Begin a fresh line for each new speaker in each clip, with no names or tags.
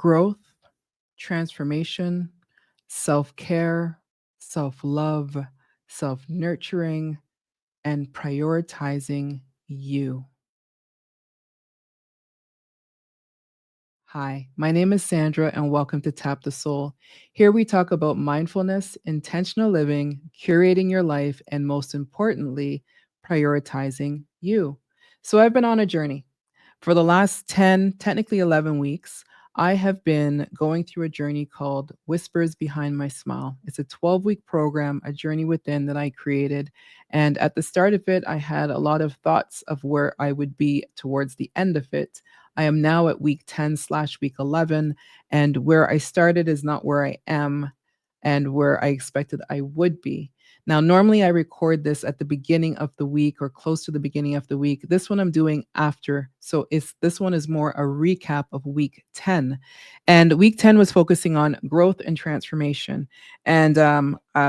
growth, transformation, self care, self love, self nurturing, and prioritizing you. Hi, my name is Sandra, and welcome to Tap the Soul. Here we talk about mindfulness, intentional living, curating your life, and most importantly, prioritizing you. So, I've been on a journey. For the last 10, technically 11 weeks, I have been going through a journey called Whispers Behind My Smile. It's a 12-week program, a journey within that I created. And at the start of it, I had a lot of thoughts of where I would be towards the end of it. I am now at week 10 slash week 11, and where I started is not where I am and where I expected I would be. Now, normally I record this at the beginning of the week or close to the beginning of the week. This one I'm doing after. So it's this one is more a recap of week 10. And week 10 was focusing on growth and transformation. And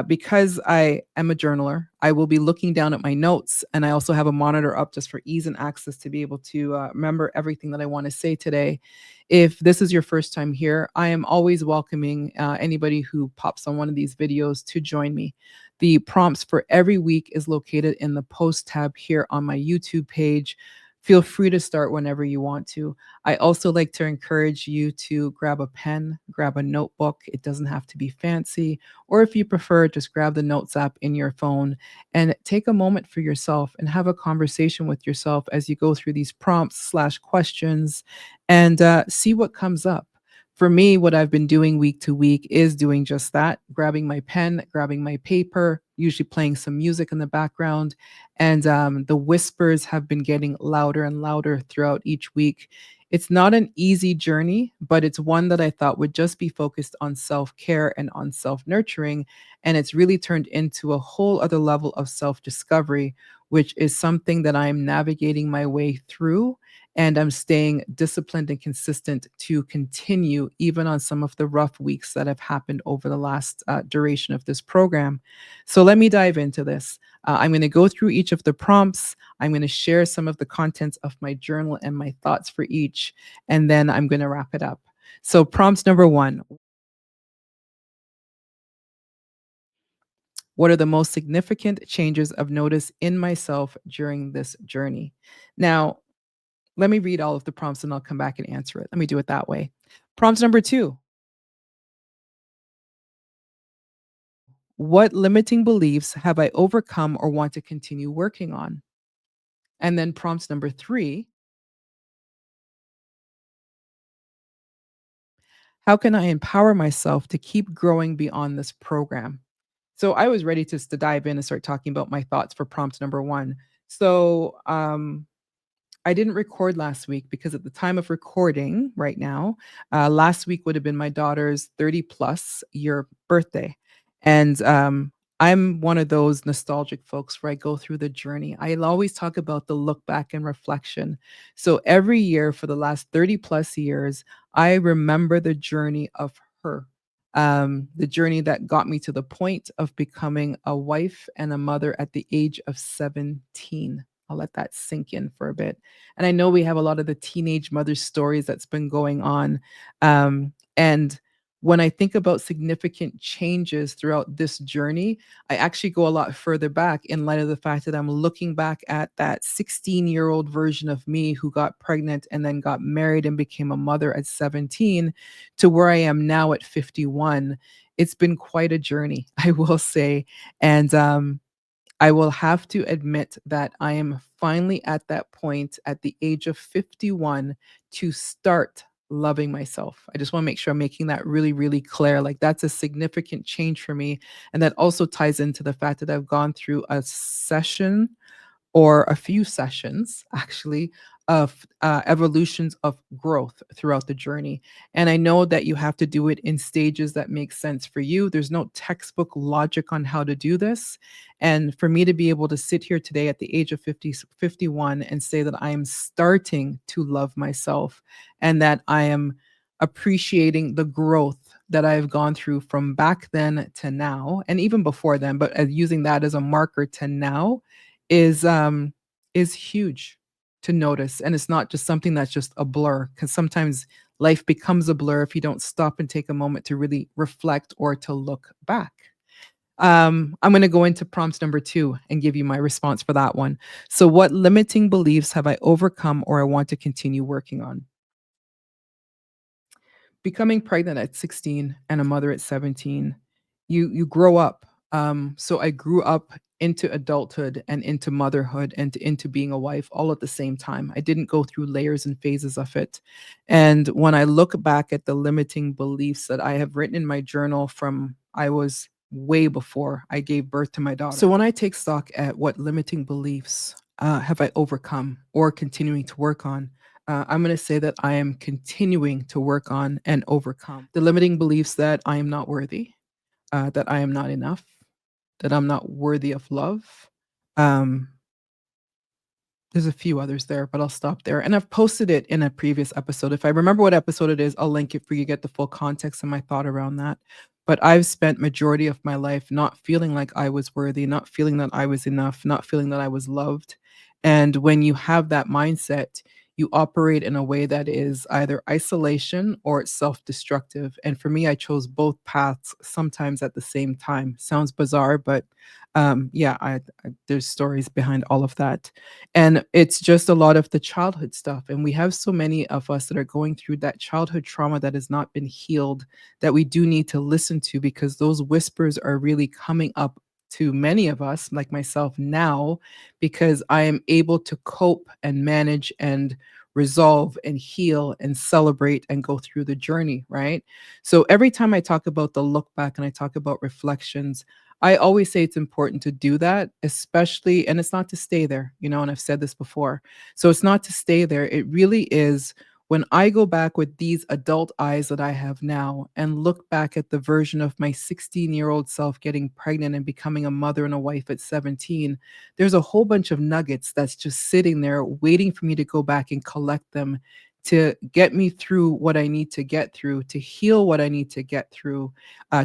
because I am a journaler, I will be looking down at my notes. And I also have a monitor up just for ease and access to be able to remember everything that I want to say today. If this is your first time here, I am always welcoming anybody who pops on one of these videos to join me. The prompts for every week is located in the post tab here on my YouTube page. Feel free to start whenever you want to. I also like to encourage you to grab a pen, grab a notebook. It doesn't have to be fancy. Or if you prefer, just grab the Notes app in your phone and take a moment for yourself and have a conversation with yourself as you go through these prompts slash questions and see what comes up. For me, what I've been doing week to week is doing just that, grabbing my pen, grabbing my paper, usually playing some music in the background. And the whispers have been getting louder and louder throughout each week. It's not an easy journey, but it's one that I thought would just be focused on self care and on self nurturing. And it's really turned into a whole other level of self discovery, which is something that I'm navigating my way through, and I'm staying disciplined and consistent to continue even on some of the rough weeks that have happened over the last duration of this program. So let me dive into this. I'm going to go through each of the prompts. I'm going to share some of the contents of my journal and my thoughts for each, and then I'm going to wrap it up. So, prompts number one: what are the most significant changes I've noticed in myself during this journey? Now, let me read all of the prompts and I'll come back and answer it. Let me do it that way. Prompt number two: what limiting beliefs have I overcome or want to continue working on? And then prompts number three: how can I empower myself to keep growing beyond this program? So I was ready to dive in and start talking about my thoughts for prompt number one. So I didn't record last week because at the time of recording right now, last week would have been my daughter's 30 plus year birthday. And I'm one of those nostalgic folks where I go through the journey. I'll always talk about the look back and reflection. So every year for the last 30 plus years, I remember the journey of her. The journey that got me to the point of becoming a wife and a mother at the age of 17. I'll let that sink in for a bit. And I know we have a lot of the teenage mother stories that's been going on. And when I think about significant changes throughout this journey, I actually go a lot further back in light of the fact that I'm looking back at that 16-year-old version of me who got pregnant and then got married and became a mother at 17 to where I am now at 51. It's been quite a journey, I will say. And I will have to admit that I am finally at that point at the age of 51 to start loving myself. I just want to make sure I'm making that really, really clear. Like that's a significant change for me. And that also ties into the fact that I've gone through a session or a few sessions actually of evolutions of growth throughout the journey. And I know that you have to do it in stages that make sense for you. There's no textbook logic on how to do this. And for me to be able to sit here today at the age of 50, 51 and say that I am starting to love myself and that I am appreciating the growth that I've gone through from back then to now, and even before then, but using that as a marker to now is huge to notice, and it's not just something that's just a blur because sometimes Life becomes a blur if you don't stop and take a moment to really reflect or to look back. I'm going to go into prompt number 2 and give you my response for that one. So, what limiting beliefs have I overcome or I want to continue working on? Becoming pregnant at 16 and a mother at 17, you grow up. So I grew up into adulthood and into motherhood and into being a wife all at the same time. I didn't go through layers and phases of it. And when I look back at the limiting beliefs that I have written in my journal from I was way before I gave birth to my daughter. So when I take stock at what limiting beliefs have I overcome or continuing to work on, I'm going to say that I am continuing to work on and overcome the limiting beliefs that I am not worthy, that I am not enough, that I'm not worthy of love. Um, there's a few others there, but I'll stop there. And I've posted it in a previous episode. If I remember what episode it is, I'll link it for you to get the full context and my thought around that. But I've spent majority of my life not feeling like I was worthy, not feeling that I was enough, not feeling that I was loved. And when you have that mindset, you operate in a way that is either isolation or it's self-destructive. And for me, I chose both paths sometimes at the same time. Sounds bizarre, but yeah, there's stories behind all of that. And it's just a lot of the childhood stuff. And we have so many of us that are going through that childhood trauma that has not been healed that we do need to listen to because those whispers are really coming up to many of us, like myself now, because I am able to cope and manage and resolve and heal and celebrate and go through the journey, right? So every time I talk about the look back and I talk about reflections, I always say it's important to do that, especially, and it's not to stay there, and I've said this before. So it's not to stay there. It really is when I go back with these adult eyes that I have now and look back at the version of my 16-year-old self getting pregnant and becoming a mother and a wife at 17, there's a whole bunch of nuggets that's just sitting there waiting for me to go back and collect them to get me through what I need to get through, to heal what I need to get through,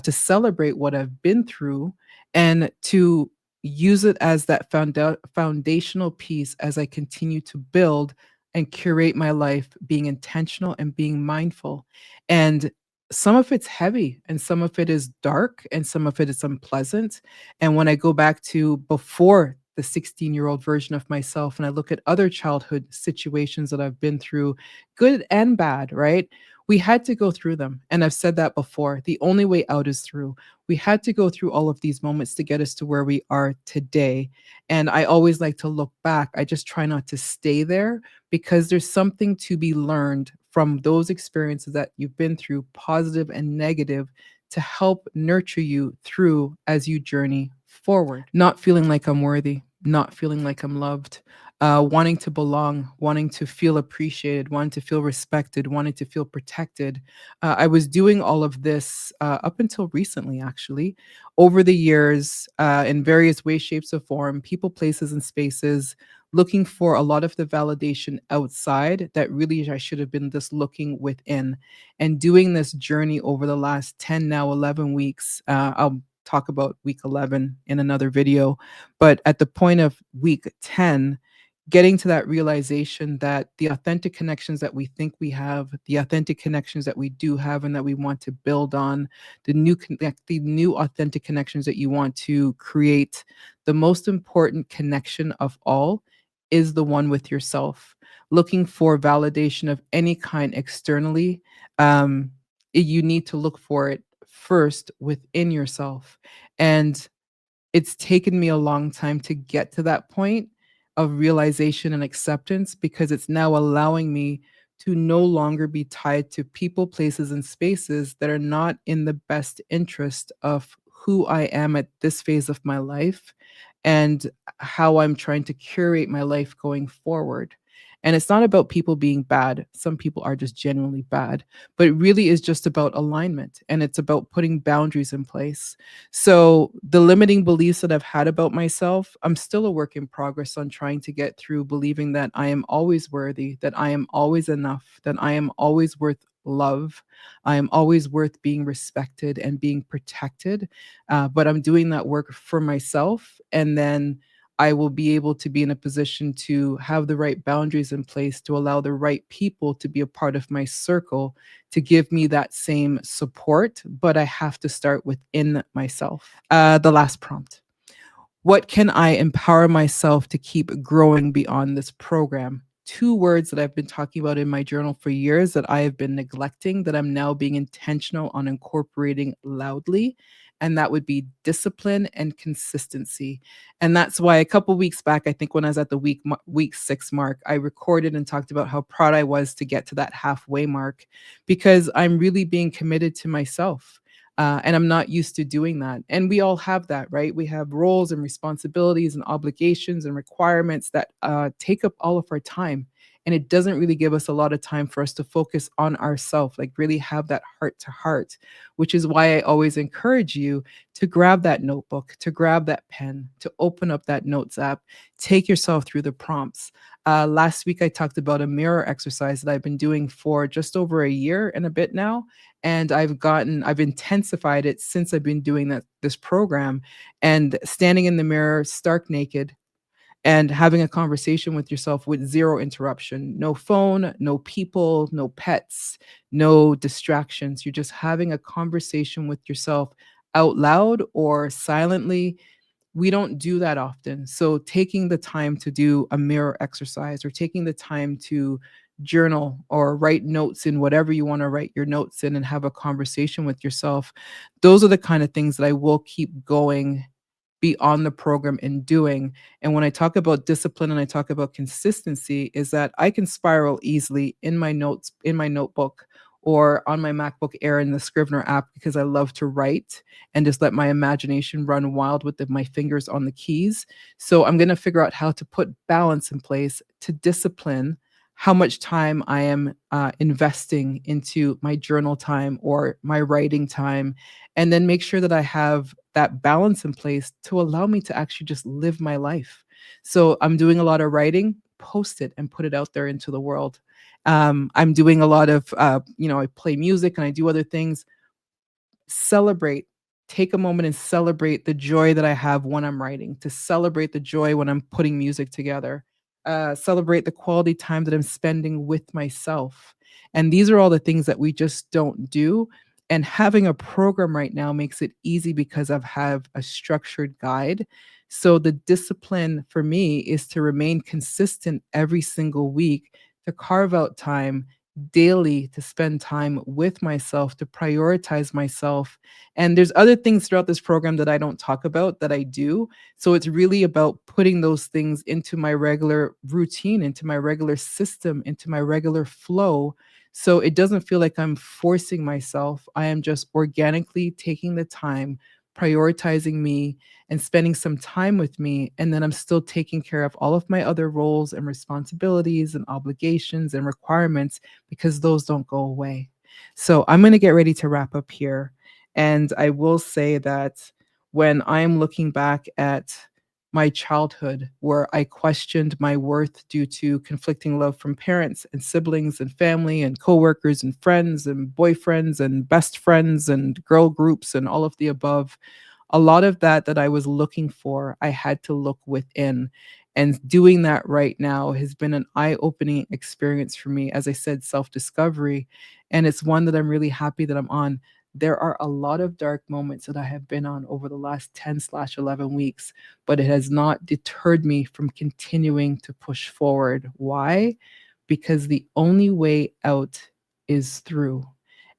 to celebrate what I've been through, and to use it as that foundational piece as I continue to build and curate my life, being intentional and being mindful. And some of it's heavy and some of it is dark and some of it is unpleasant. And when I go back to before the 16-year-old version of myself and I look at other childhood situations that I've been through, good and bad, right? We had to go through them. And I've said that before. The only way out is through. We had to go through all of these moments to get us to where we are today. And I always like to look back. I just try not to stay there because there's something to be learned from those experiences that you've been through, positive and negative, to help nurture you through as you journey forward. Not feeling like I'm worthy, not feeling like I'm loved, wanting to belong, wanting to feel appreciated, wanting to feel respected, wanting to feel protected. I was doing all of this up until recently, actually. Over the years, in various ways, shapes, or form, people, places, and spaces, looking for a lot of the validation outside that really I should have been just looking within. And doing this journey over the last 10, now 11 weeks, I'll talk about week 11 in another video. But at the point of week 10, getting to that realization that the authentic connections that we think we have, the authentic connections that we do have and that we want to build on, the new authentic connections that you want to create, the most important connection of all is the one with yourself. Looking for validation of any kind externally, you need to look for it first within yourself. And it's taken me a long time to get to that point of realization and acceptance because it's now allowing me to no longer be tied to people, places, and spaces that are not in the best interest of who I am at this phase of my life and how I'm trying to curate my life going forward. And it's not about people being bad. Some people are just genuinely bad, but it really is just about alignment and it's about putting boundaries in place. So the limiting beliefs that I've had about myself, I'm still a work in progress on trying to get through believing that I am always worthy, that I am always enough, that I am always worth love. I am always worth being respected and being protected. But I'm doing that work for myself. And then I will be able to be in a position to have the right boundaries in place to allow the right people to be a part of my circle to give me that same support. But I have to start within myself. The last prompt: what can I empower myself to keep growing beyond this program? Two words that I've been talking about in my journal for years that I have been neglecting, that I'm now being intentional on incorporating loudly. And that would be discipline and consistency. And that's why a couple weeks back, I think when I was at the week 6 mark, I recorded and talked about how proud I was to get to that halfway mark, because I'm really being committed to myself. And I'm not used to doing that. And we all have that, right? We have roles and responsibilities and obligations and requirements that take up all of our time. And it doesn't really give us a lot of time for us to focus on ourselves, like really have that heart to heart, which is why I always encourage you to grab that notebook, to grab that pen, to open up that notes app, take yourself through the prompts. Last week, I talked about a mirror exercise that I've been doing for just over a year and a bit now, and I've intensified it since I've been doing this program. And standing in the mirror stark naked and having a conversation with yourself with zero interruption, no phone, no people, no pets, no distractions. You're just having a conversation with yourself out loud or silently. We don't do that often. So taking the time to do a mirror exercise, or taking the time to journal or write notes in whatever you want to write your notes in and have a conversation with yourself, those are the kind of things that I will keep going beyond the program and doing. And when I talk about discipline and I talk about consistency, is that I can spiral easily in my notes, in my notebook, or on my MacBook Air in the Scrivener app, because I love to write and just let my imagination run wild with my fingers on the keys. So I'm going to figure out how to put balance in place to discipline how much time I am investing into my journal time or my writing time, and then make sure that I have that balance in place to allow me to actually just live my life. So I'm doing a lot of writing, post it and put it out there into the world. I'm doing a lot of, I play music and I do other things. Celebrate. Take a moment and celebrate the joy that I have when I'm writing, to celebrate the joy when I'm putting music together, celebrate the quality time that I'm spending with myself. And these are all the things that we just don't do. And having a program right now makes it easy because I have a structured guide. So the discipline for me is to remain consistent every single week, to carve out time daily to spend time with myself, to prioritize myself. And there's other things throughout this program that I don't talk about that I do. So it's really about putting those things into my regular routine, into my regular system, into my regular flow. So it doesn't feel like I'm forcing myself. I am just organically taking the time, prioritizing me, and spending some time with me. And then I'm still taking care of all of my other roles and responsibilities and obligations and requirements, because those don't go away. So I'm going to get ready to wrap up here. And I will say that when I'm looking back at my childhood, where I questioned my worth due to conflicting love from parents and siblings and family and coworkers and friends and boyfriends and best friends and girl groups and all of the above, a lot of that I was looking for, I had to look within. And doing that right now has been an eye-opening experience for me. As I said, self-discovery, and it's one that I'm really happy that I'm on. There are a lot of dark moments that I have been on over the last 10/11 weeks, but it has not deterred me from continuing to push forward. Why? Because the only way out is through.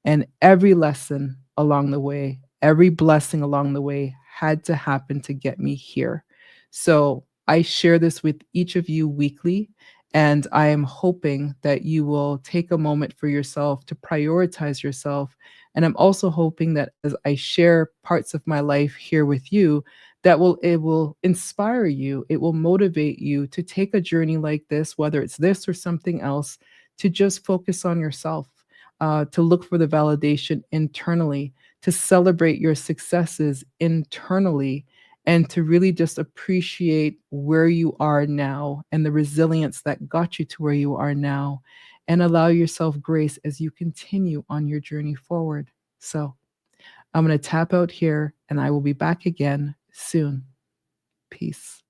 And every lesson along the way, every blessing along the way had to happen to get me here. So I share this with each of you weekly, and I am hoping that you will take a moment for yourself to prioritize yourself. And I'm also hoping that as I share parts of my life here with you, that it will inspire you, it will motivate you to take a journey like this, whether it's this or something else, to just focus on yourself, to look for the validation internally, to celebrate your successes internally, and to really just appreciate where you are now and the resilience that got you to where you are now, and allow yourself grace as you continue on your journey forward. So I'm going to tap out here and I will be back again soon. Peace.